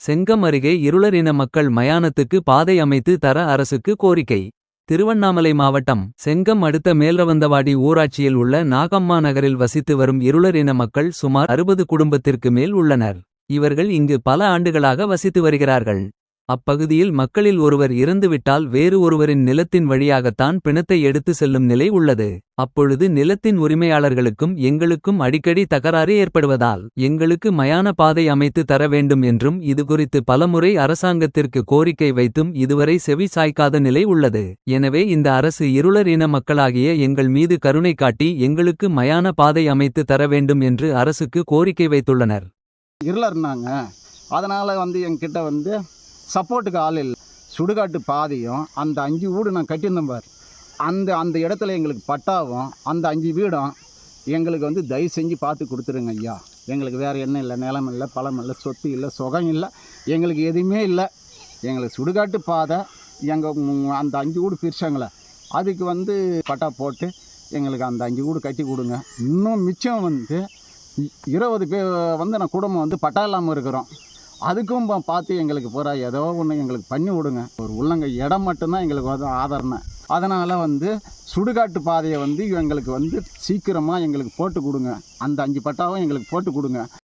செங்கம் அருகே இருளர் இன மக்கள் மயானத்துக்கு பாதை அமைத்து தர அரசுக்கு கோரிக்கை. திருவண்ணாமலை மாவட்டம் செங்கம் அடுத்த மேல்ரவந்தவாடி ஊராட்சியில் உள்ள நாகம்மா நகரில் வசித்து வரும் இருளர் இன மக்கள் சுமார் 60 குடும்பத்திற்கு மேல் உள்ளனர். இவர்கள் இங்கு பல ஆண்டுகளாக வசித்து வருகிறார்கள். அப்பகுதியில் மக்களில் ஒருவர் இறந்துவிட்டால் வேறு ஒருவரின் நிலத்தின் வழியாகத்தான் பிணத்தை எடுத்து செல்லும் நிலை உள்ளது. அப்பொழுது நிலத்தின் உரிமையாளர்களுக்கும் எங்களுக்கும் அடிக்கடி தகராறு ஏற்படுவதால் எங்களுக்கு மயான பாதை அமைத்து தர வேண்டும் என்றும் இதுகுறித்து பலமுறை அரசாங்கத்திற்கு கோரிக்கை வைத்தும் இதுவரை செவி சாய்க்காத நிலை உள்ளது. எனவே இந்த அரசு இருளர் இன மக்களாகிய எங்கள் மீது கருணை காட்டி எங்களுக்கு மயான பாதை அமைத்து தர வேண்டும் என்று அரசுக்கு கோரிக்கை வைத்துள்ளனர். இருளர்னாங்க, அதனால் என்கிட்ட சப்போர்ட்டுக்கு ஆள் இல்லை. சுடுகாட்டு பாதையும் அந்த 5 வீடு நான் கட்டியிருந்தேன் பார், அந்த இடத்துல எங்களுக்கு பட்டாவும் அந்த 5 வீடும் எங்களுக்கு தயவு செஞ்சு பார்த்து கொடுத்துருங்க ஐயா. எங்களுக்கு வேறு என்ன இல்லை, நிலம் இல்லை, பழம் இல்லை, சொத்து இல்லை, சுகம் இல்லை, எங்களுக்கு எதுவுமே இல்லை. எங்களுக்கு சுடுகாட்டு பாதை எங்கள் அந்த 5 வீடு பிரிச்சாங்களே அதுக்கு பட்டா போட்டு எங்களுக்கு அந்த 5 வீடு கட்டி கொடுங்க. இன்னும் மிச்சம் 20 பேர் நான் குடும்பம் பட்டா இல்லாமல் இருக்கிறோம். அதுக்கும் பார்த்து எங்களுக்கு பூரா ஏதோ ஒன்று எங்களுக்கு பண்ணி விடுங்க. ஒரு உள்ளங்க இடம் மட்டும்தான் எங்களுக்கு ஆதரணை. அதனால் சுடுகாட்டு பாதையை எங்களுக்கு சீக்கிரமாக எங்களுக்கு போட்டு கொடுங்க. அந்த 5 பட்டாவும் எங்களுக்கு போட்டு கொடுங்க.